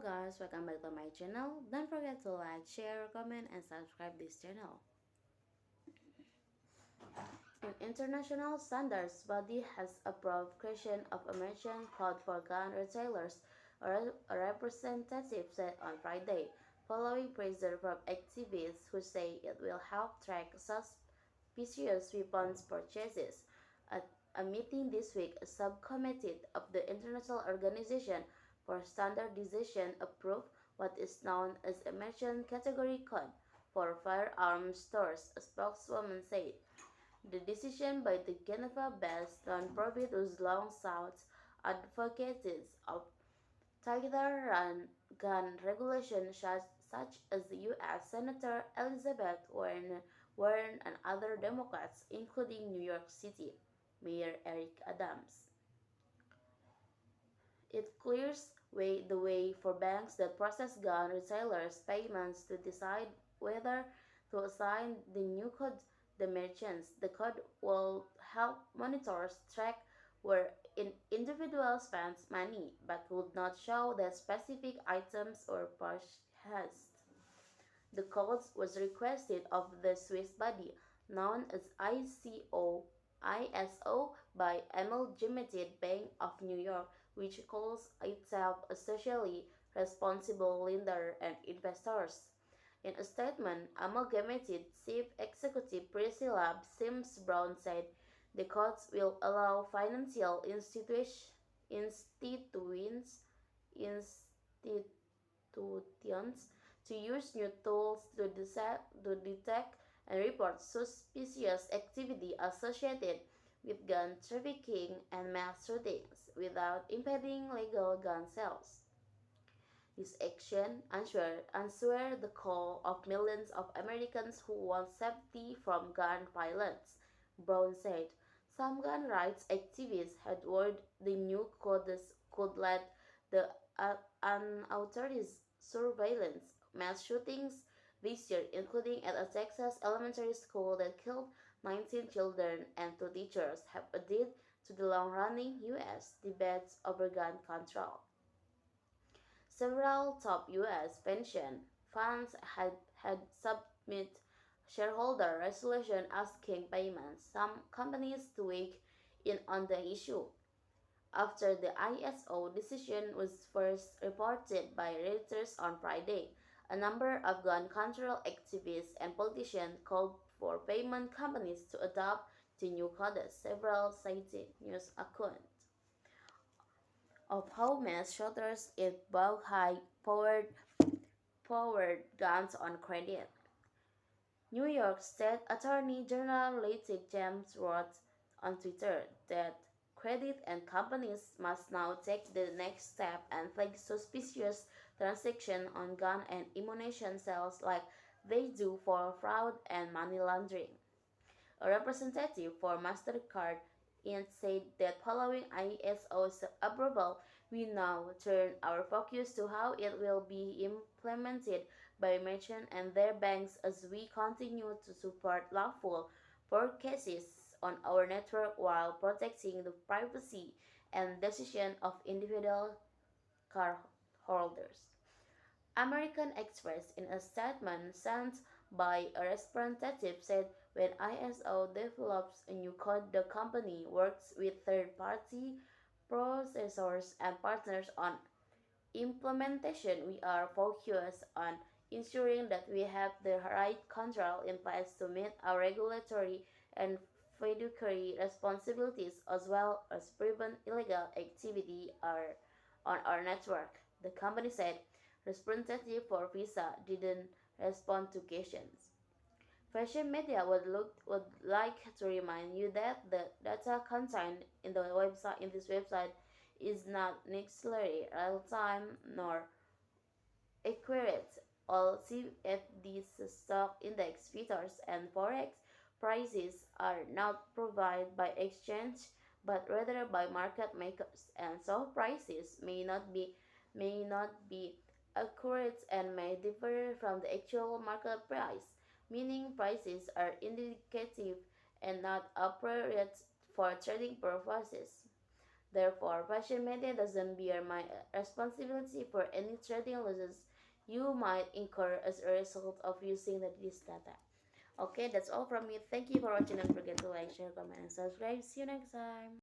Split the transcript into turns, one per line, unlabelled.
guys, welcome back to my channel. Don't forget to like, share, comment, and subscribe this channel. An international standards body has approved creation of a merchant code for gun retailers, a representative said on Friday, following pressure from activists who say it will help track suspicious weapons purchases. At a meeting this week, a subcommittee of the International Organization for Standardization approved what is known as a merchant category code for firearms stores, a spokeswoman said. The decision by the Geneva-based non-profit whose long sought advocates of tighter gun regulation such as U.S. Senator Elizabeth Warren and other Democrats, including New York City Mayor Eric Adams. It clears the way for banks that process gun retailers' payments to decide whether to assign the new code the merchants. The code will help monitors track where individuals spend money, but would not show the specific items or purchased. The code was requested of the Swiss body known as ISO by Amalgamated Bank of New York, which calls itself a socially responsible lender and investors. In a statement, Amalgamated Chief Executive Priscilla Sims Brown said the codes will allow financial institutions to use new tools to detect and report suspicious activity associated with gun trafficking and mass shootings without impeding legal gun sales. This action answered the call of millions of Americans who want safety from gun violence, Brown said. Some gun rights activists had warned the new codes could lead the unauthorized surveillance mass shootings this year, including at a Texas elementary school that killed 19 children and two teachers, have added to the long-running U.S. debates over gun control. Several top U.S. pension funds had submitted shareholder resolution asking payments some companies to weigh in on the issue. After the ISO decision was first reported by Reuters on Friday, a number of gun control activists and politicians called for payment companies to adopt the new codes, several cited news accounts of how mass shooters bought high-powered guns on credit. New York State Attorney General Letitia James wrote on Twitter that credit and companies must now take the next step and flag suspicious transactions on gun and ammunition sales like they do for fraud and money laundering. A representative for MasterCard Inc. said that following ISO's approval, we now turn our focus to how it will be implemented by merchants and their banks as we continue to support lawful purchases on our network while protecting the privacy and decision of individual cardholders. American Express, in a statement sent by a representative, said when ISO develops a new code, the company works with third-party processors and partners on implementation. We are focused on ensuring that we have the right control in place to meet our regulatory and fiduciary responsibilities as well as prevent illegal activity on our network, the company said. Representative for Visa didn't respond to questions. Fashion media would like to remind you that the data contained in this website is not necessarily real-time nor accurate. All CFD's stock index features and forex prices are not provided by exchange but rather by market makers, and so prices may not be accurate and may differ from the actual market price, meaning prices are indicative and not appropriate for trading purposes. Therefore, Russian media doesn't bear my responsibility for any trading losses you might incur as a result of using this data. Okay, that's all from me. Thank you for watching. Don't forget to like, share, comment, and subscribe. See you next time.